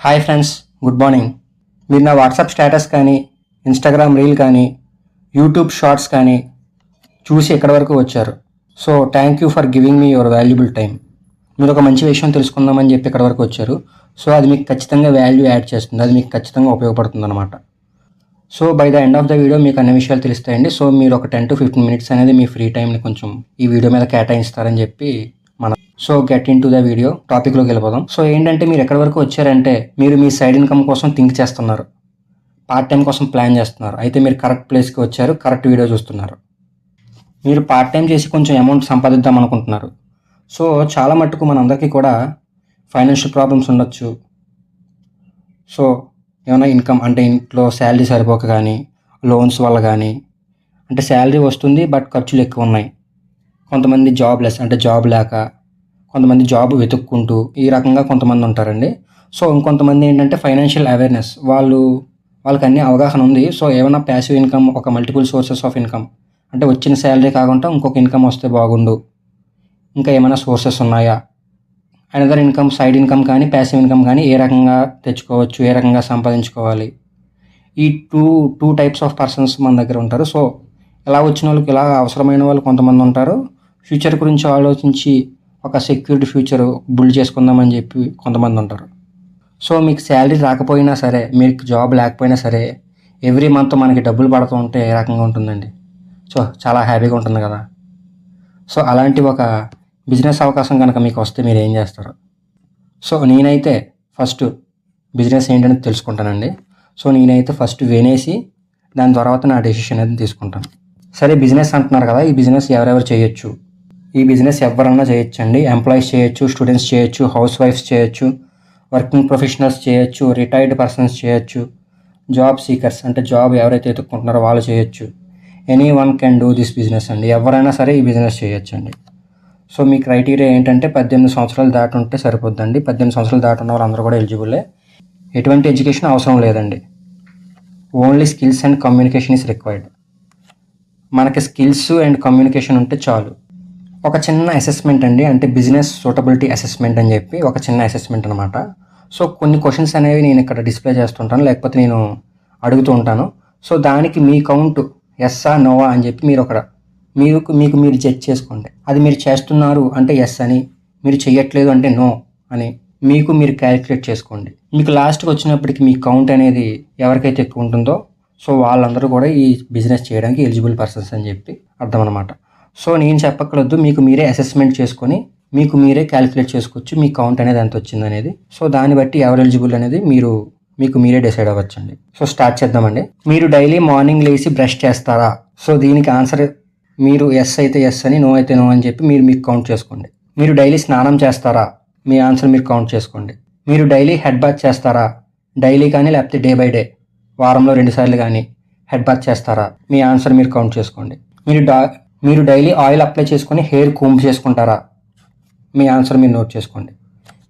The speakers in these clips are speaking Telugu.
Hi friends, good morning. మీరు నా వాట్సాప్ స్టేటస్ కానీ, ఇన్స్టాగ్రామ్ రీల్ కానీ, యూట్యూబ్ షార్ట్స్ కానీ చూసి ఎక్కడి వరకు వచ్చారు. So thank you for giving me your valuable time. మీరు ఒక మంచి విషయం తెలుసుకుందామని చెప్పి ఎక్కడి వరకు వచ్చారు. సో అది మీకు ఖచ్చితంగా వాల్యూ యాడ్ చేస్తుంది, అది మీకు ఖచ్చితంగా ఉపయోగపడుతుంది అనమాట. So by the end of the video మీకు అన్ని విషయాలు తెలుస్తాయండి. సో మీరు ఒక 10 to 15 minutes అనేది మీ ఫ్రీ టైంని కొంచెం ఈ వీడియో మీద కేటాయిస్తారని చెప్పి so get in to the video, టాపిక్లోకి వెళ్ళిపోదాం. సో ఏంటంటే మీరు ఎక్కడి వరకు వచ్చారంటే మీరు మీ సైడ్ ఇన్కమ్ కోసం థింక్ చేస్తున్నారు, పార్ట్ టైం కోసం ప్లాన్ చేస్తున్నారు. అయితే మీరు కరెక్ట్ ప్లేస్కి వచ్చారు, కరెక్ట్ వీడియో చూస్తున్నారు. మీరు పార్ట్ టైం చేసి కొంచెం అమౌంట్ సంపాదిద్దాం అనుకుంటున్నారు. సో చాలా మట్టుకు మనందరికీ కూడా ఫైనాన్షియల్ ప్రాబ్లమ్స్ ఉండొచ్చు. సో ఏమైనా ఇన్కమ్ అంటే ఇంట్లో శాలరీ సరిపోక కానీ, లోన్స్ వల్ల కానీ, అంటే శాలరీ వస్తుంది బట్ ఖర్చులు ఎక్కువ ఉన్నాయి. కొంతమంది జాబ్లెస్ అంటే జాబ్ లేక, కొంతమంది జాబ్ వెతుక్కుంటూ ఈ రకంగా కొంతమంది ఉంటారండి. సో ఇంకొంతమంది ఏంటంటే ఫైనాన్షియల్ అవేర్నెస్, వాళ్ళకి అన్ని అవగాహన ఉంది. సో ఏమైనా ప్యాసివ్ ఇన్కమ్, ఒక మల్టిపుల్ సోర్సెస్ ఆఫ్ ఇన్కమ్, అంటే వచ్చిన శాలరీ కాకుండా ఇంకొక ఇన్కమ్ వస్తే బాగుండు, ఇంకా ఏమైనా సోర్సెస్ ఉన్నాయా, అనదర్ ఇన్కమ్, సైడ్ ఇన్కమ్ కానీ ప్యాసివ్ ఇన్కమ్ కానీ ఏ రకంగా తెచ్చుకోవచ్చు, ఏ రకంగా సంపాదించుకోవాలి. ఈ టూ టైప్స్ ఆఫ్ పర్సన్స్ మన దగ్గర ఉంటారు. సో ఇలా వచ్చిన వాళ్ళకి, ఇలా అవసరమైన వాళ్ళు కొంతమంది ఉంటారు. ఫ్యూచర్ గురించి ఆలోచించి ఒక సెక్యూరిటీ ఫ్యూచర్ బిల్డ్ చేసుకుందామని చెప్పి కొంతమంది ఉంటారు. సో మీకు శాలరీ రాకపోయినా సరే, మీకు జాబ్ లేకపోయినా సరే, ఎవ్రీ మంత్ మనకి డబ్బులు పడుతూ ఉంటే ఏ రకంగా ఉంటుందండి. సో చాలా హ్యాపీగా ఉంటుంది కదా. సో అలాంటి ఒక బిజినెస్ అవకాశం కనుక మీకు వస్తే మీరు ఏం చేస్తారు? సో నేనైతే ఫస్ట్ బిజినెస్ ఏంటనేది తెలుసుకుంటానండి. సో నేనైతే ఫస్ట్ వినేసి దాని తర్వాత నా డెసిషన్ అనేది తీసుకుంటాను. సరే బిజినెస్ అంటున్నారు కదా, ఈ బిజినెస్ ఎవరెవరు చేయొచ్చు? ఈ బిజినెస్ ఎవరన్నా చేయొచ్చండి. ఎంప్లాయీస్ చేయొచ్చు, స్టూడెంట్స్ చేయొచ్చు, హౌస్ వైఫ్స్ చేయొచ్చు, వర్కింగ్ ప్రొఫెషనల్స్ చేయొచ్చు, రిటైర్డ్ పర్సన్స్ చేయొచ్చు, జాబ్ సీకర్స్ అంటే జాబ్ ఎవరైతే ఎత్తుక్కుంటున్నారో వాళ్ళు చేయొచ్చు. Any one can do this business అండి. ఎవరైనా సరే ఈ బిజినెస్ చేయొచ్చండి. సో మీ క్రైటీరియా ఏంటంటే 18 సంవత్సరాలు దాటి ఉంటే సరిపోద్దండి. 18 సంవత్సరాలు దాటి ఉన్న వాళ్ళందరూ కూడా ఎలిజిబులే. ఎటువంటి ఎడ్యుకేషన్ అవసరం లేదండి. Only skills and communication is required. మనకి స్కిల్స్ అండ్ కమ్యూనికేషన్ ఉంటే చాలు. ఒక చిన్న అసెస్మెంట్ అండి, అంటే బిజినెస్ సూటబిలిటీ అసెస్మెంట్ అని చెప్పి ఒక చిన్న అసెస్మెంట్ అనమాట. సో కొన్ని క్వశ్చన్స్ అనేవి నేను ఇక్కడ డిస్ప్లే చేస్తుంటాను, లేకపోతే నేను అడుగుతూ ఉంటాను. సో దానికి మీ కౌంట్ ఎస్సా నోవా అని చెప్పి మీకు మీరు జడ్జ్ చేసుకోండి. అది మీరు చేస్తున్నారు అంటే ఎస్ అని, మీరు చెయ్యట్లేదు అంటే నో అని మీరు క్యాలిక్యులేట్ చేసుకోండి. మీకు లాస్ట్కి వచ్చినప్పటికి మీ కౌంట్ అనేది ఎవరికైతే ఎక్కువ ఉంటుందో సో వాళ్ళందరూ కూడా ఈ బిజినెస్ చేయడానికి ఎలిజిబుల్ పర్సన్స్ అని చెప్పి అర్థం అనమాట. సో నేను చెప్పక్కర్లేదు, మీకు మీరే అసెస్మెంట్ చేసుకొని మీకు మీరే క్యాలిక్యులేట్ చేసుకోవచ్చు మీ కౌంట్ అనేది ఎంత వచ్చింది అనేది. సో దాన్ని బట్టి ఎవరు ఎలిజిబుల్ అనేది మీకు మీరే డిసైడ్ అవ్వచ్చండి. సో స్టార్ట్ చేద్దామండి. మీరు డైలీ మార్నింగ్ లేచి బ్రష్ చేస్తారా? సో దీనికి ఆన్సర్ మీరు ఎస్ అయితే ఎస్ అని, నో అయితే నో అని చెప్పి మీకు కౌంట్ చేసుకోండి. మీరు డైలీ స్నానం చేస్తారా? మీ ఆన్సర్ మీరు కౌంట్ చేసుకోండి. మీరు డైలీ హెడ్ బాత్ చేస్తారా? డైలీ కానీ లేకపోతే డే బై డే, వారంలో 2 సార్లు కానీ హెడ్ బాత్ చేస్తారా? మీ ఆన్సర్ మీరు కౌంట్ చేసుకోండి. మీరు డైలీ ఆయిల్ అప్లై చేసుకొని హెయిర్ కూంబ్ చేసుకుంటారా? మీ ఆన్సర్ మీరు నోట్ చేసుకోండి.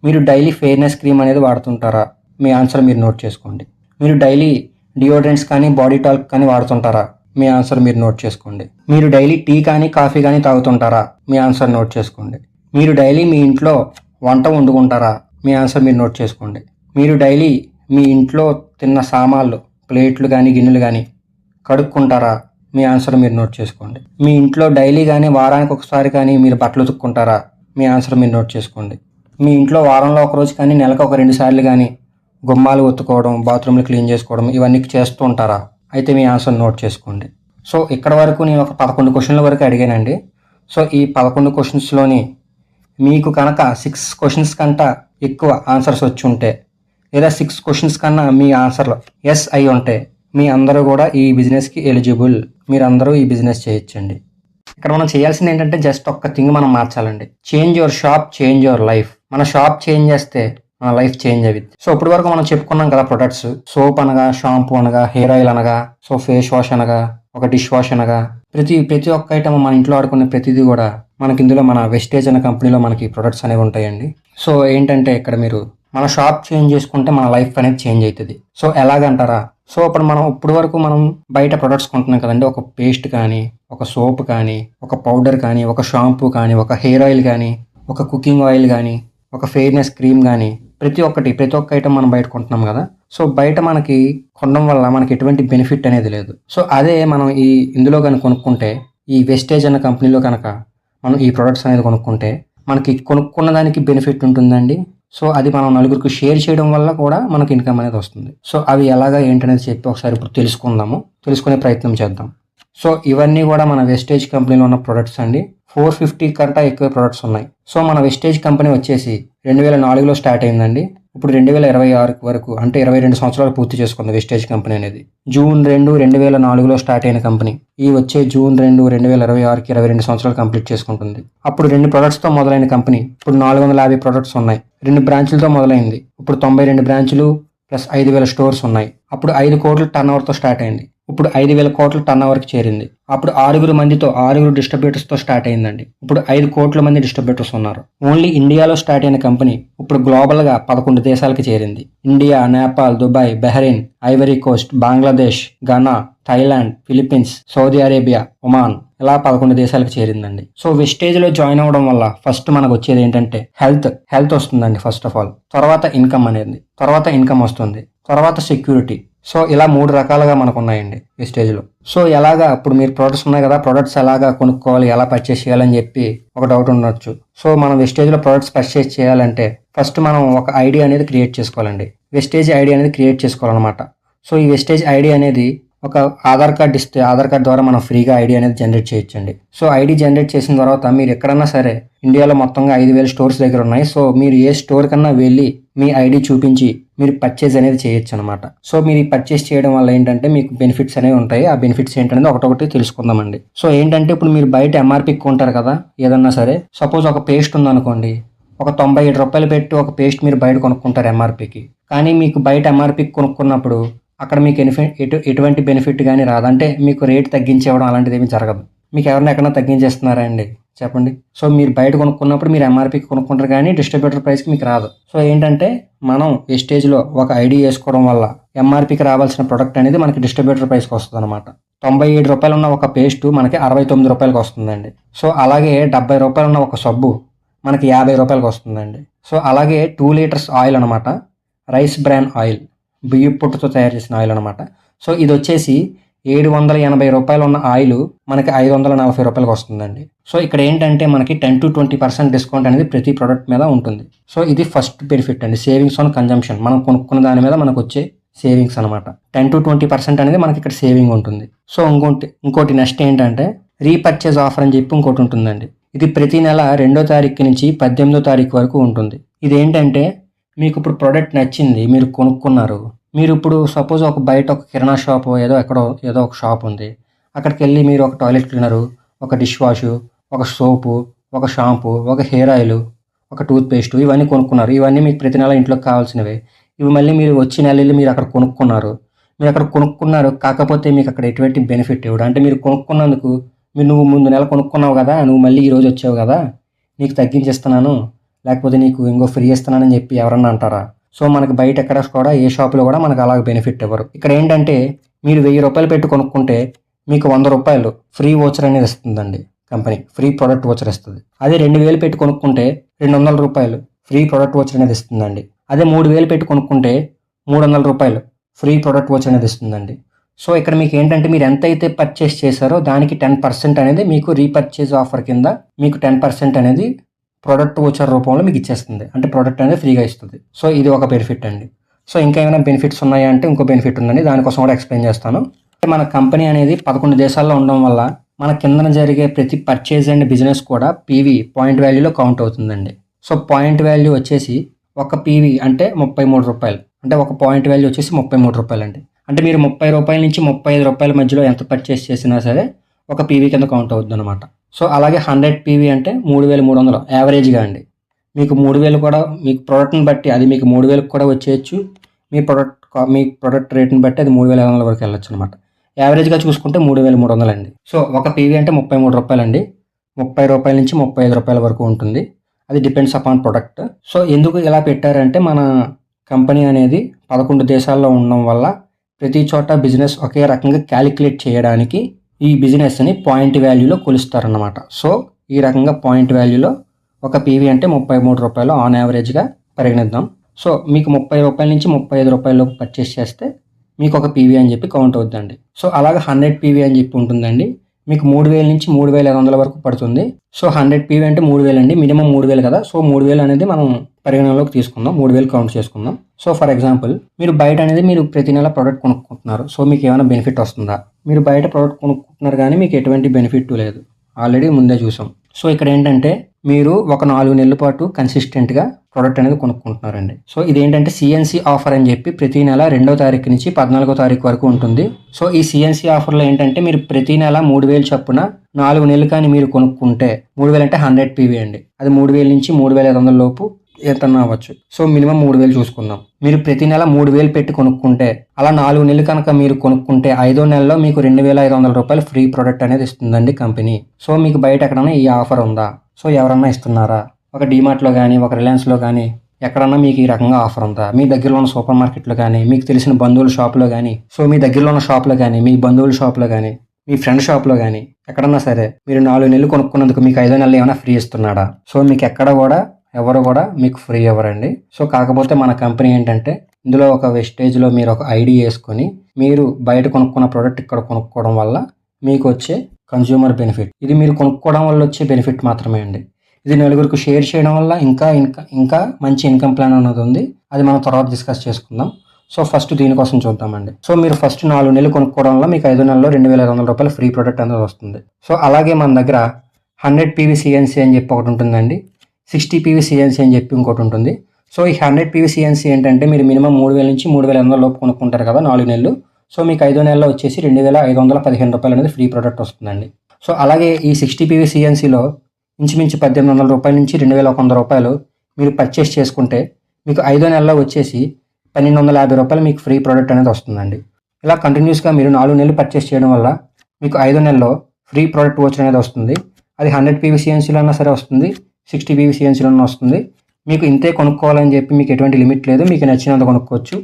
మీరు డైలీ ఫెయిర్నెస్ క్రీమ్ అనేది వాడుతుంటారా? మీ ఆన్సర్ మీరు నోట్ చేసుకోండి. మీరు డైలీ డియోడ్రెంట్స్ కానీ బాడీ టాల్క్ కానీ వాడుతుంటారా? మీ ఆన్సర్ మీరు నోట్ చేసుకోండి. మీరు డైలీ టీ కానీ కాఫీ కానీ తాగుతుంటారా? మీ ఆన్సర్ నోట్ చేసుకోండి. మీరు డైలీ మీ ఇంట్లో వంట వండుకుంటారా? మీ ఆన్సర్ మీరు నోట్ చేసుకోండి. మీరు డైలీ మీ ఇంట్లో తిన్న సామాన్లు, ప్లేట్లు కానీ గిన్నెలు కానీ కడుక్కుంటారా? మీ ఆన్సర్ మీరు నోట్ చేసుకోండి. మీ ఇంట్లో డైలీ కానీ వారానికి ఒకసారి కానీ మీరు బట్టలు ఉతుక్కుంటారా? మీ ఆన్సర్ మీరు నోట్ చేసుకోండి. మీ ఇంట్లో వారంలో ఒకరోజు కానీ నెలకు 2 సార్లు కానీ గుమ్మాలు ఒత్తుకోవడం, బాత్రూమ్లు క్లీన్ చేసుకోవడం ఇవన్నీ చేస్తూ ఉంటారా? అయితే మీ ఆన్సర్ నోట్ చేసుకోండి. సో ఇక్కడ వరకు నేను ఒక 11 క్వశ్చన్ల వరకు అడిగానండి. సో ఈ 11 క్వశ్చన్స్లోని మీకు కనుక 6 క్వశ్చన్స్ కంటే ఎక్కువ ఆన్సర్స్ వచ్చి ఉంటే, లేదా 6 క్వశ్చన్స్ కన్నా మీ ఆన్సర్లో ఎస్ అయి ఉంటే మీ అందరూ కూడా ఈ బిజినెస్కి ఎలిజిబుల్. మీరందరూ ఈ బిజినెస్ చేయొచ్చండి. ఇక్కడ మనం చేయాల్సింది ఏంటంటే జస్ట్ ఒక్క థింగ్ మనం మార్చాలండి. Change your shop, change your life. మన షాప్ చేంజ్ చేస్తే మన లైఫ్ చేంజ్ అయ్యింది. సో ఇప్పటి వరకు మనం చెప్పుకున్నాం కదా ప్రొడక్ట్స్. సోప్ అనగా, షాంపూ అనగా, హెయిర్ ఆయిల్ అనగా, సో ఫేస్ వాష్ అనగా, ఒక డిష్ వాష్ అనగా, ప్రతి ఒక్క ఐటమ్ మన ఇంట్లో ఆడుకునే ప్రతిదీ కూడా మనకి ఇందులో మన వెస్టేజ్ అనే కంపెనీలో మనకి ప్రొడక్ట్స్ అనేవి ఉంటాయండి. సో ఏంటంటే ఇక్కడ మీరు మన షాప్ చేంజ్ చేసుకుంటే మన లైఫ్ అనేది చేంజ్ అవుతుంది. సో ఎలాగంటారా? సో ఇప్పుడు వరకు మనం బయట ప్రొడక్ట్స్ కొంటున్నాం కదండి. ఒక పేస్ట్ కానీ, ఒక సోప్ కానీ, ఒక పౌడర్ కానీ, ఒక షాంపూ కానీ, ఒక హెయిర్ ఆయిల్ కానీ, ఒక కుకింగ్ ఆయిల్ కానీ, ఒక ఫెయిర్నెస్ క్రీమ్ కానీ, ప్రతి ఒక్క ఐటమ్ మనం బయట కొంటున్నాం కదా. సో బయట మనకి కొనడం వల్ల మనకి ఎటువంటి బెనిఫిట్ అనేది లేదు. సో అదే మనం ఇందులో కనుక కొనుక్కుంటే, ఈ వెస్టేజ్ అన్న కంపెనీలో కనుక మనం ఈ ప్రొడక్ట్స్ అనేది కొనుక్కుంటే మనకి కొనుక్కున్న దానికి బెనిఫిట్ ఉంటుందండి. సో అది మనం నలుగురికి షేర్ చేయడం వల్ల కూడా మనకి ఇన్కమ్ అనేది వస్తుంది. సో అవి ఎలాగా ఏంటనేది చెప్పి ఒకసారి ఇప్పుడు తెలుసుకునే ప్రయత్నం చేద్దాం. సో ఇవన్నీ కూడా మన వెస్టేజ్ కంపెనీలో ఉన్న ప్రొడక్ట్స్ అండి. 450 కంటే ఎక్కువ ప్రొడక్ట్స్ ఉన్నాయి. సో మన వెస్టేజ్ కంపెనీ వచ్చేసి 2004లో స్టార్ట్ అయిందండి. ఇప్పుడు 2026 వరకు అంటే 22 సంవత్సరాలు పూర్తి చేసుకుంది వెస్టేజ్ కంపెనీ అనేది. జూన్ 2, 2004లో స్టార్ట్ అయిన కంపెనీ ఈ వచ్చే జూన్ 2, 2026కి 22 సంవత్సరాలు కంప్లీట్ చేసుకుంటుంది. అప్పుడు 2 ప్రొడక్ట్స్తో మొదలైన కంపెనీ ఇప్పుడు 450 ప్రొడక్ట్స్ ఉన్నాయి. 2 బ్రాంచులతో మొదలైంది. ఇప్పుడు 92 బ్రాంచులు ప్లస్ 5,000 స్టోర్స్ ఉన్నాయి. అప్పుడు 5 కోట్ల టర్నోవర్తో స్టార్ట్ అయింది. ఇప్పుడు 5,000 కోట్ల టర్నోవర్కి చేరింది. అప్పుడు 6 డిస్ట్రిబ్యూటర్స్తో స్టార్ట్ అయిందండి. ఇప్పుడు 5 కోట్ల మంది డిస్ట్రిబ్యూటర్స్ ఉన్నారు. ఓన్లీ ఇండియాలో స్టార్ట్ అయిన కంపెనీ ఇప్పుడు గ్లోబల్గా 11 దేశాలకి చేరింది. India, Nepal, Dubai, Bahrain, Ivory Coast, Bangladesh, Ghana, Thailand, Philippines, Saudi Arabia, Oman ఇలా 11 దేశాలకు చేరిందండి. సో వెస్టేజ్లో జాయిన్ అవ్వడం వల్ల ఫస్ట్ మనకు వచ్చేది ఏంటంటే హెల్త్ వస్తుందండి ఫస్ట్ ఆఫ్ ఆల్. తర్వాత ఇన్కమ్ వస్తుంది. తర్వాత సెక్యూరిటీ. సో ఇలా 3 రకాలుగా మనకు ఉన్నాయండి వెస్టేజ్లో. సో ఎలాగా ఇప్పుడు మీరు ప్రొడక్ట్స్ ఉన్నాయి కదా, ప్రొడక్ట్స్ ఎలాగా కొనుక్కోవాలి, ఎలా పర్చేస్ చేయాలని చెప్పి ఒక డౌట్ ఉండొచ్చు. సో మనం వెస్టేజ్లో ప్రొడక్ట్స్ పర్చేస్ చేయాలంటే ఫస్ట్ మనం ఒక ఐడి అనేది క్రియేట్ చేసుకోవాలండి. వెస్టేజ్ ఐడి అనేది క్రియేట్ చేసుకోవాలన్నమాట. సో ఈ వెస్టేజ్ ఐడి అనేది ఒక ఆధార్ కార్డ్ ఇస్తే ఆధార్ కార్డ్ ద్వారా మనం ఫ్రీగా ఐడి అనేది జనరేట్ చేయొచ్చండి. సో ఐడి జనరేట్ చేసిన తర్వాత మీరు ఎక్కడన్నా సరే ఇండియాలో మొత్తంగా 5,000 స్టోర్స్ దగ్గర ఉన్నాయి. సో మీరు ఏ స్టోర్ కన్నా వెళ్ళి మీ ఐడి చూపించి మీరు పర్చేజ్ అనేది చేయొచ్చు అనమాట. సో మీరు ఈ పర్చేస్ చేయడం వల్ల ఏంటంటే మీకు బెనిఫిట్స్ అనేవి ఉంటాయి. ఆ బెనిఫిట్స్ ఏంటనేది ఒకటొకటి తెలుసుకుందామండి. సో ఏంటంటే ఇప్పుడు మీరు బయట ఎంఆర్పి కొంటారు కదా ఏదన్నా సరే. సపోజ్ ఒక పేస్ట్ ఉందనుకోండి, ఒక 97 రూపాయలు పెట్టి ఒక పేస్ట్ మీరు బయట కొనుక్కుంటారు ఎంఆర్పికి. కానీ మీకు బయట ఎంఆర్పికి కొనుక్కున్నప్పుడు అక్కడ మీకు ఎటువంటి బెనిఫిట్ కానీ రాదు. అంటే మీకు రేట్ తగ్గించేవడం అలాంటిది ఏమీ జరగదు. మీకు ఎవరైనా ఎక్కడన్నా తగ్గించేస్తున్నారా అండి చెప్పండి. సో మీరు బయట కొనుక్కున్నప్పుడు మీరు ఎంఆర్పికి కొనుక్కుంటారు కానీ డిస్ట్రిబ్యూటర్ ప్రైస్కి మీకు రాదు. సో ఏంటంటే మనం వెస్టేజ్లో ఒక ఐడి వేసుకోవడం వల్ల ఎంఆర్పికి రావాల్సిన ప్రొడక్ట్ అనేది మనకి డిస్ట్రిబ్యూటర్ ప్రైస్కి వస్తుంది అనమాట. 97 రూపాయలు ఉన్న ఒక పేస్ట్ మనకి 69 రూపాయలకి వస్తుందండి. సో అలాగే 70 రూపాయలు ఉన్న ఒక సబ్బు మనకి 50 రూపాయలకి వస్తుందండి. సో అలాగే 2 లీటర్స్ ఆయిల్ అనమాట, రైస్ బ్రాన్ ఆయిల్, బియ్యం పొట్టుతో తయారు చేసిన ఆయిల్ అనమాట. సో ఇది వచ్చేసి 780 రూపాయలు ఉన్న ఆయిల్ మనకి 540 రూపాయలకి వస్తుందండి. సో ఇక్కడ ఏంటంటే మనకి 10 to 20% డిస్కౌంట్ అనేది ప్రతి ప్రోడక్ట్ మీద ఉంటుంది. సో ఇది ఫస్ట్ బెనిఫిట్ అండి, సేవింగ్స్ ఆన్ కన్జంప్షన్. మనం కొనుక్కున్న దాని మీద మనకు వచ్చే సేవింగ్స్ అనమాట. 10 to 20% అనేది మనకి ఇక్కడ సేవింగ్ ఉంటుంది. సో ఇంకోటి నెక్స్ట్ ఏంటంటే రీపర్చేజ్ ఆఫర్ అని చెప్పి ఇంకోటి ఉంటుందండి. ఇది ప్రతి నెల 2వ తారీఖు నుంచి 18వ తారీఖు వరకు ఉంటుంది. ఇదేంటంటే మీకు ఇప్పుడు ప్రోడక్ట్ నచ్చింది, మీరు కొనుక్కున్నారు. మీరు ఇప్పుడు సపోజ్ ఒక బయట ఒక కిరాణా షాపు ఏదో ఒక షాప్ ఉంది. అక్కడికి వెళ్ళి మీరు ఒక టాయిలెట్ క్లీనరు, ఒక డిష్ వాషు, ఒక సోపు, ఒక షాంపూ, ఒక హెయిర్ ఆయిల్, ఒక టూత్ పేస్ట్ ఇవన్నీ కొనుక్కున్నారు. ఇవన్నీ మీకు ప్రతి నెల ఇంట్లోకి కావాల్సినవే. ఇవి మళ్ళీ మీరు వచ్చి నెలలు మీరు అక్కడ కొనుక్కున్నారు. కాకపోతే మీకు అక్కడ ఎటువంటి బెనిఫిట్ ఇవ్వడు. అంటే మీరు కొనుక్కున్నందుకు నువ్వు ముందు నెల కొనుక్కున్నావు కదా, నువ్వు మళ్ళీ ఈరోజు వచ్చావు కదా, నీకు తగ్గించేస్తున్నాను, లేకపోతే నీకు ఇంకో ఫ్రీ ఇస్తున్నానని చెప్పి ఎవరన్నా అంటారా? సో మనకి బయట ఎక్కడ కూడా ఏ షాపులో కూడా మనకు అలాగ బెనిఫిట్ ఇవ్వరు. ఇక్కడ ఏంటంటే మీరు 1000 రూపాయలు పెట్టి కొనుక్కుంటే మీకు 100 రూపాయలు ఫ్రీ వోచర్ అనేది ఇస్తుందండి కంపెనీ, ఫ్రీ ప్రోడక్ట్ వోచర్ ఇస్తుంది. అదే 2000 పెట్టి కొనుక్కుంటే 200 రూపాయలు ఫ్రీ ప్రోడక్ట్ వోచర్ అనేది ఇస్తుందండి. అదే 3000 పెట్టి కొనుక్కుంటే 300 రూపాయలు ఫ్రీ ప్రోడక్ట్ వోచర్ అనేది ఇస్తుందండి. సో ఇక్కడ మీకు ఏంటంటే మీరు ఎంతైతే పర్చేస్ చేశారో దానికి 10% అనేది మీకు రీపర్చేజ్ ఆఫర్ కింద మీకు 10% అనేది ప్రోడక్ట్ వోచర్ రూపంలో మీకు ఇచ్చేస్తుంది. అంటే ప్రోడక్ట్ అనేది ఫ్రీగా ఇస్తుంది. సో ఇది ఒక బెనిఫిట్ అండి. సో ఇంకా ఏమైనా బెనిఫిట్స్ ఉన్నాయా అంటే ఇంకో బెనిఫిట్ ఉందండి, దానికోసం కూడా ఎక్స్ప్లెయిన్ చేస్తాను. మన కంపెనీ అనేది 11 దేశాల్లో ఉండడం వల్ల మన కిందన జరిగే ప్రతి పర్చేజ్ అండ్ బిజినెస్ కూడా పీవీ పాయింట్ వాల్యూలో కౌంట్ అవుతుందండి. సో పాయింట్ వాల్యూ వచ్చేసి ఒక పీవీ అంటే 33 రూపాయలు. అంటే ఒక పాయింట్ వాల్యూ వచ్చేసి 33 రూపాయలు అండి. అంటే మీరు 30 రూపాయల నుంచి 35 రూపాయల మధ్యలో ఎంత పర్చేస్ చేసినా సరే ఒక పీవీ కింద కౌంట్ అవుతుంది అనమాట. సో అలాగే 100 పీవీ అంటే 3300 యావరేజ్గా అండి. మీకు 3000 కూడా మీకు ప్రోడక్ట్ని బట్టి అది మీకు 3000 కూడా వచ్చేయచ్చు. మీ ప్రోడక్ట్ రేట్ని బట్టి అది 3500 వరకు వెళ్ళొచ్చు అనమాట. యావరేజ్గా చూసుకుంటే 3300 అండి. సో ఒక పీవీ అంటే 33 రూపాయలు అండి. 30 రూపాయల నుంచి 35 రూపాయల వరకు ఉంటుంది. అది డిపెండ్స్ అపాన్ ప్రొడక్ట్. సో ఎందుకు ఇలా పెట్టారంటే మన కంపెనీ అనేది 11 దేశాల్లో ఉండడం వల్ల ప్రతి చోట బిజినెస్ ఒకే రకంగా క్యాలిక్యులేట్ చేయడానికి ఈ బిజినెస్ని పాయింట్ వాల్యూలో కొలుస్తారన్నమాట. సో ఈ రకంగా పాయింట్ వాల్యూలో ఒక పీవీ అంటే 33 రూపాయలు ఆన్ యావరేజ్గా పరిగణిద్దాం. సో మీకు 30 రూపాయల నుంచి 35 రూపాయల లోపు పర్చేస్ చేస్తే మీకు ఒక పీవీ అని చెప్పి కౌంట్ అవుతుందండి. సో అలాగే 100 పీవీ అని చెప్పి ఉంటుందండి. మీకు 3000 నుంచి 3500 వరకు పడుతుంది. సో 100 పీవీ అంటే 3000 అండి. మినిమం 3000 కదా. సో 3000 అనేది మనం పరిగణనలోకి తీసుకుందాం. 3000 కౌంట్ చేసుకుందాం. సో ఫర్ ఎగ్జాంపుల్ మీరు బయట అనేది మీరు ప్రతి నెల ప్రోడక్ట్ కొనుక్కుంటున్నారు. సో మీకు ఏమైనా బెనిఫిట్ వస్తుందా? మీరు బయట ప్రోడక్ట్ కొనుక్కుంటున్నారు కానీ మీకు ఎటువంటి బెనిఫిట్ లేదు. ఆల్రెడీ ముందే చూసాం. సో ఇక్కడ ఏంటంటే మీరు ఒక 4 నెలల పాటు కన్సిస్టెంట్గా ప్రోడక్ట్ అనేది కొనుక్కుంటున్నారండి. సో ఇదేంటంటే సిఎన్సి ఆఫర్ అని చెప్పి ప్రతి నెల 2వ తారీఖు నుంచి 14వ తారీఖు వరకు ఉంటుంది. సో ఈ సిఎన్సి ఆఫర్లో ఏంటంటే మీరు ప్రతి నెల 3000 చొప్పున 4 నెలలు కానీ మీరు కొనుక్కుంటే 3000 అంటే 100 పీవీ అండి. అది 3000 నుంచి 3500 లోపు ఎంతన్నా అవ్వచ్చు. సో మినిమం 3000 చూసుకుందాం. మీరు ప్రతి నెల 3000 పెట్టి కొనుక్కుంటే అలా 4 నెలలు కనుక మీరు కొనుక్కుంటే 5వ నెలలో మీకు 2500 రూపాయలు ఫ్రీ ప్రోడక్ట్ అనేది ఇస్తుందండి కంపెనీ. సో మీకు బయట ఎక్కడైనా ఈ ఆఫర్ ఉందా? సో ఎవరన్నా ఇస్తున్నారా? ఒక డీమార్ట్లో కానీ ఒక రిలయన్స్లో కానీ ఎక్కడన్నా మీకు ఈ రకంగా ఆఫర్ ఉందా? మీ దగ్గరలో ఉన్న సూపర్ మార్కెట్లో కానీ మీకు తెలిసిన బంధువుల షాప్లో కానీ సో మీ దగ్గరలో ఉన్న షాప్లో కానీ మీ బంధువుల షాప్లో కానీ మీ ఫ్రెండ్ షాప్లో కానీ ఎక్కడన్నా సరే మీరు 4 నెలలు కొనుక్కున్నందుకు మీకు 5వ నెలలో ఏమైనా ఫ్రీ ఇస్తున్నాడా? సో మీకు ఎక్కడ కూడా ఎవరు కూడా మీకు ఫ్రీ ఇవ్వరండి. సో కాకపోతే మన కంపెనీ ఏంటంటే ఇందులో ఒక వెస్టేజ్లో మీరు ఒక ఐడి వేసుకొని మీరు బయట కొనుక్కున్న ప్రోడక్ట్ ఇక్కడ కొనుక్కోవడం వల్ల మీకు వచ్చే కన్జ్యూమర్ బెనిఫిట్. ఇది మీరు కొనుక్కోవడం వల్ల వచ్చే బెనిఫిట్ మాత్రమే అండి. ఇది నలుగురికి షేర్ చేయడం వల్ల ఇంకా మంచి ఇన్కమ్ ప్లాన్ అనేది ఉంది. అది మనం తర్వాత డిస్కస్ చేసుకుందాం. సో ఫస్ట్ దీనికోసం చూద్దామండి. సో మీరు ఫస్ట్ 4 నెలలు కొనుక్కోవడం వల్ల మీకు 5వ నెలలో 2500 రూపాయలు ఫ్రీ ప్రోడక్ట్ అనేది వస్తుంది. సో అలాగే మన దగ్గర 100 పీవీ సిఎన్సీ అని చెప్పి ఒకటి ఉంటుందండి. 60 పీవీ సిఎన్సీ అని చెప్పి ఇంకోటి ఉంటుంది. సో ఈ 100 పీవీ సిఎన్సీ ఏంటంటే మీరు మినిమం 3000 నుంచి 3500 లోపు కొనుక్కుంటారు కదా 4 నెలలు. సో మీకు 5వ నెలలో వచ్చేసి 2515 రూపాయలు అనేది ఫ్రీ ప్రోడక్ట్ వస్తుందండి. సో అలాగే ఈ 60 పీవీ సిఎన్సీలో ఇంచుమించు 1800 రూపాయల నుంచి 2100 రూపాయలు మీరు పర్చేస్ చేసుకుంటే మీకు 5వ నెలలో వచ్చేసి 1250 రూపాయలు మీకు ఫ్రీ ప్రోడక్ట్ అనేది వస్తుందండి. ఇలా కంటిన్యూస్గా మీరు 4 నెలలు పర్చేస్ చేయడం వల్ల మీకు 5వ నెలలో ఫ్రీ ప్రోడక్ట్ వచ్చి అనేది వస్తుంది. అది 100 పీవీ సిఎన్సీలో అయినా సరే వస్తుంది, 60 పీవీ సిఎన్సీలో వస్తుంది. మీకు ఇంతే కొనుక్కోవాలని చెప్పి మీకు ఎటువంటి లిమిట్ లేదు. మీకు నచ్చినంత కొనుక్కోవచ్చు.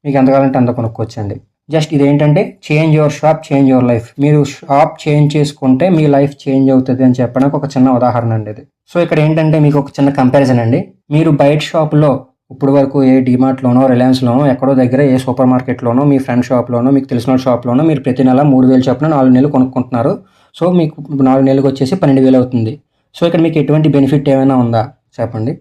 మీకు ఎంత కావాలంటే అంత కొనుక్కోవచ్చు అండి. జస్ట్ ఇదేంటంటే change your shop change your life. మీరు షాప్ చేంజ్ చేసుకుంటే మీ లైఫ్ చేంజ్ అవుతుంది అని చెప్పడానికి ఒక చిన్న ఉదాహరణ అండి ఇది. సో ఇక్కడ ఏంటంటే మీకు ఒక చిన్న కంపారిజన్ అండి. మీరు బయట షాపులో ఇప్పుడు వరకు ఏ డీమార్ట్లోనో రిలయన్స్లోనో ఎక్కడో దగ్గర ఏ సూపర్ మార్కెట్లోనో మీ ఫ్రెండ్ షాప్లోనో మీకు తెలిసిన షాప్లోనో మీరు ప్రతి నెల 3000 చొప్పున 4 నెలలు కొనుక్కుంటున్నారు. సో మీకు 4 నెలలకు వచ్చేసి 12000 అవుతుంది. సో ఇక్కడ మీకు ఎటువంటి బెనిఫిట్ ఏమైనా ఉందా చెప్పండి.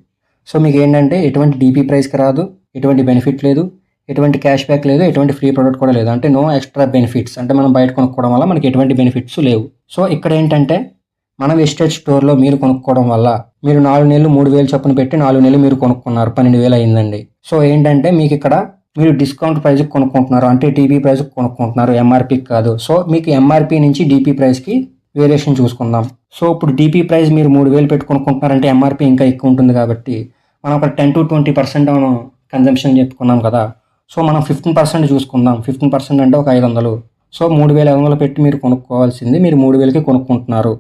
సో మీకు ఏంటంటే ఎటువంటి డీపీ ప్రైస్కి రాదు, ఎటువంటి బెనిఫిట్ లేదు, ఎటువంటి క్యాష్ బ్యాక్ లేదు, ఎటువంటి ఫ్రీ ప్రోడక్ట్ కూడా లేదు. అంటే నో ఎక్స్ట్రా బెనిఫిట్స్. అంటే మనం బయట కొనుక్కోవడం వల్ల మనకి ఎటువంటి బెనిఫిట్స్ లేవు. సో ఇక్కడ ఏంటంటే మన వెస్టేజ్ స్టోర్లో మీరు కొనుక్కోవడం వల్ల మీరు 4 నెలలు 3000 చొప్పున పెట్టి 4 నెలలు మీరు కొనుక్కున్నారు, 12000 అయిందండి. సో ఏంటంటే మీకు ఇక్కడ మీరు డిస్కౌంట్ ప్రైస్కి కొనుక్కుంటున్నారు, అంటే టీపీ ప్రైస్కి కొనుక్కుంటున్నారు, ఎంఆర్పీకి కాదు. సో మీకు ఎంఆర్పీ నుంచి డీపీ ప్రైస్కి వేరియేషన్ చూసుకుందాం. సో ఇప్పుడు డీపీ ప్రైస్ మీరు 3000 పెట్టి కొనుక్కుంటున్నారంటే ఎంఆర్పీ ఇంకా ఎక్కువ ఉంటుంది కాబట్టి మనం ఒక 10 to 20% మనం కన్జంప్షన్ చెప్పుకున్నాం కదా. సో మనం 15% చూసుకుందాం. 15% అంటే ఒక 500. సో 3500 పెట్టి మీరు కొనుక్కోవాల్సింది మీరు 3000కి కొనుక్కుంటున్నారు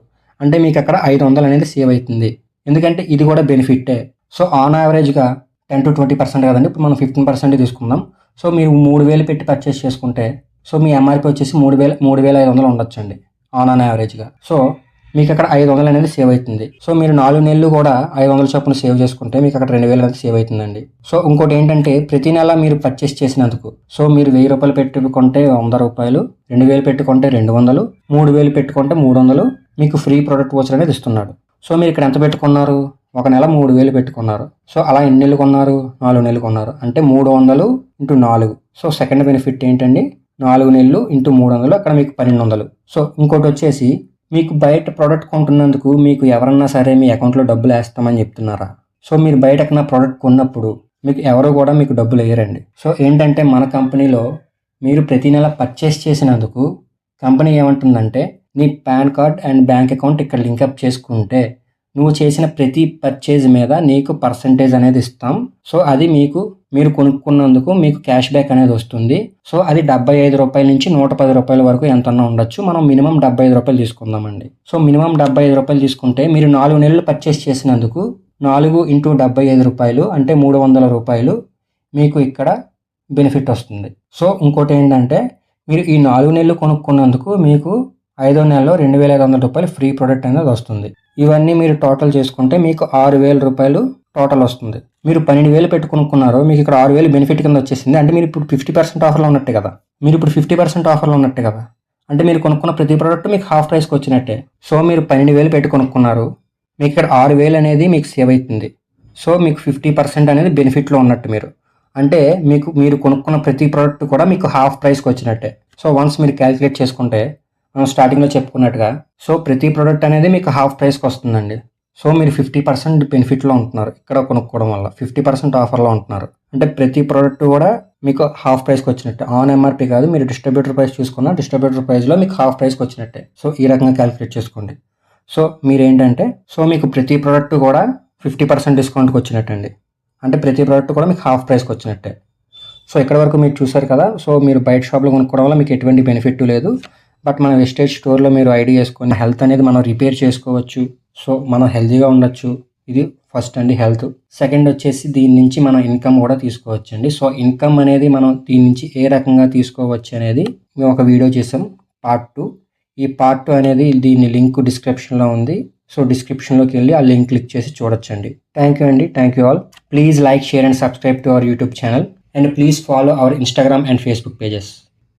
అంటే మీకు అక్కడ 500 అనేది సేవ్ అవుతుంది. ఎందుకంటే ఇది కూడా బెనిఫిట్టే. సో ఆన్ యావరేజ్గా 10 to 20% కదండి. ఇప్పుడు మనం 15% తీసుకుందాం. సో మీరు 3000 పెట్టి పర్చేస్ చేసుకుంటే సో మీ ఎంఆర్పీ వచ్చేసి 3500 ఉండొచ్చండి ఆన్ యావరేజ్గా. సో మీకు అక్కడ 500 అనేది సేవ్ అవుతుంది. సో మీరు 4 నెలలు కూడా 500 చొప్పున సేవ్ చేసుకుంటే మీకు అక్కడ 2000 అనేది సేవ్ అవుతుందండి. సో ఇంకోటి ఏంటంటే ప్రతి నెల మీరు పర్చేస్ చేసినందుకు సో మీరు 1000 రూపాయలు పెట్టుకుంటే 100 రూపాయలు, 2000 పెట్టుకుంటే 200, 3000 పెట్టుకుంటే 300 మీకు ఫ్రీ ప్రోడక్ట్ వోచర్ అనేది ఇస్తున్నాడు. సో మీరు ఇక్కడ ఎంత పెట్టుకున్నారు? ఒక నెల 3000 పెట్టుకున్నారు. సో అలా ఎన్ని నెలలు కొన్నారు? 4 నెలలు కొన్నారు. అంటే 300 × 4. సో సెకండ్ బెనిఫిట్ ఏంటండి? 4 నెలలు × 300 అక్కడ మీకు 1200. సో ఇంకోటి వచ్చేసి మీకు బయట ప్రోడక్ట్ కొంటున్నందుకు మీకు ఎవరన్నా సరే మీ అకౌంట్లో డబ్బులు వేస్తామని చెప్తున్నారా? సో మీరు బయట ఎక్కడన్నా ప్రోడక్ట్ కొన్నప్పుడు మీకు ఎవరు కూడా మీకు డబ్బులు వేయరండి. సో ఏంటంటే మన కంపెనీలో మీరు ప్రతి నెల పర్చేస్ చేసినందుకు కంపెనీ ఏమంటుందంటే నీ pan card and bank account ఇక్కడ లింకప్ చేసుకుంటే నువ్వు చేసిన ప్రతి పర్చేజ్ మీద నీకు పర్సంటేజ్ అనేది ఇస్తాం. సో అది మీరు కొనుక్కున్నందుకు మీకు క్యాష్ బ్యాక్ అనేది వస్తుంది. సో అది 75 రూపాయల నుంచి 110 రూపాయల వరకు ఎంతన్నా ఉండొచ్చు. మనం మినిమం 75 రూపాయలు తీసుకుందామండి. సో మినిమం 75 రూపాయలు తీసుకుంటే మీరు 4 నెలలు పర్చేస్ చేసినందుకు 4 × 75 రూపాయలు అంటే 300 రూపాయలు మీకు ఇక్కడ బెనిఫిట్ వస్తుంది. సో ఇంకోటి ఏంటంటే మీరు ఈ 4 నెలలు కొనుక్కున్నందుకు మీకు 5వ నెలలో 2500 రూపాయలు ఫ్రీ ప్రోడక్ట్ అనేది వస్తుంది. ఇవన్నీ మీరు టోటల్ చేసుకుంటే మీకు 6000 రూపాయలు టోటల్ వస్తుంది. మీరు 12,000 పెట్టి కొనుక్కున్నారు, మీకు ఇక్కడ 6,000 బెనిఫిట్ కింద వచ్చేసింది. అంటే మీరు ఇప్పుడు 50% ఆఫర్లో ఉన్నట్టే కదా. అంటే మీరు కొనుక్కున్న ప్రతి ప్రోడక్ట్ మీకు హాఫ్ ప్రైస్కి వచ్చినట్టే. సో మీరు 12,000 పెట్టి కొనుక్కున్నారు, మీకు ఇక్కడ 6,000 అనేది మీకు సేవ్ అవుతుంది. సో మీకు 50% అనేది బెనిఫిట్లో ఉన్నట్టు మీరు. అంటే మీరు కొనుక్కున్న ప్రతి ప్రోడక్ట్ కూడా మీకు హాఫ్ ప్రైస్కి వచ్చినట్టే. సో వన్స్ మీరు క్యాలిక్యులేట్ చేసుకుంటే మనం స్టార్టింగ్లో చెప్పుకున్నట్టుగా, సో ప్రతి ప్రోడక్ట్ అనేది మీకు హాఫ్ ప్రైస్కి వస్తుందండి. సో మీరు 50% బెనిఫిట్లో ఉంటున్నారు ఇక్కడ కొనుక్కోవడం వల్ల. 50% ఆఫర్లో ఉంటున్నారు. అంటే ప్రతి ప్రోడక్ట్ కూడా మీకు హాఫ్ ప్రైస్కి వచ్చినట్టే. ఆన్ ఎంఆర్పీ కాదు, మీరు డిస్ట్రిబ్యూటర్ ప్రైస్ చూసుకున్న డిస్ట్రిబ్యూటర్ ప్రైస్లో మీకు హాఫ్ ప్రైస్కి వచ్చినట్టే. సో ఈ రకంగా క్యాలిక్యులేట్ చేసుకోండి. సో మీరేంటంటే మీకు ప్రతి ప్రోడక్ట్ కూడా 50% డిస్కౌంట్కి వచ్చినట్టండి. అంటే ప్రతి ప్రోడక్ట్ కూడా మీకు హాఫ్ ప్రైస్కి వచ్చినట్టే. సో ఇక్కడ వరకు మీరు చూసారు కదా. సో మీరు బయట షాప్లో కొనుక్కోవడం వల్ల మీకు ఎటువంటి బెనిఫిట్ లేదు. బట్ మన వెస్టేజ్ స్టోర్లో మీరు ఐడి చేసుకొని హెల్త్ అనేది మనం రిపేర్ చేసుకోవచ్చు. సో మనం హెల్తీగా ఉండొచ్చు. ఇది ఫస్ట్ అండి హెల్త్. సెకండ్ వచ్చేసి దీని నుంచి మనం ఇన్కమ్ కూడా తీసుకోవచ్చు అండి. సో ఇన్కమ్ అనేది మనం దీని నుంచి ఏ రకంగా తీసుకోవచ్చు అనేది మేము ఒక వీడియో చేసాం, పార్ట్ 2. ఈ పార్ట్ 2 అనేది దీని లింక్ డిస్క్రిప్షన్లో ఉంది. సో డిస్క్రిప్షన్లోకి వెళ్ళి ఆ లింక్ క్లిక్ చేసి చూడొచ్చండి. థ్యాంక్ యూ అండి. Thank you all. Please like, share and subscribe to our YouTube channel. And please follow our Instagram and Facebook pages.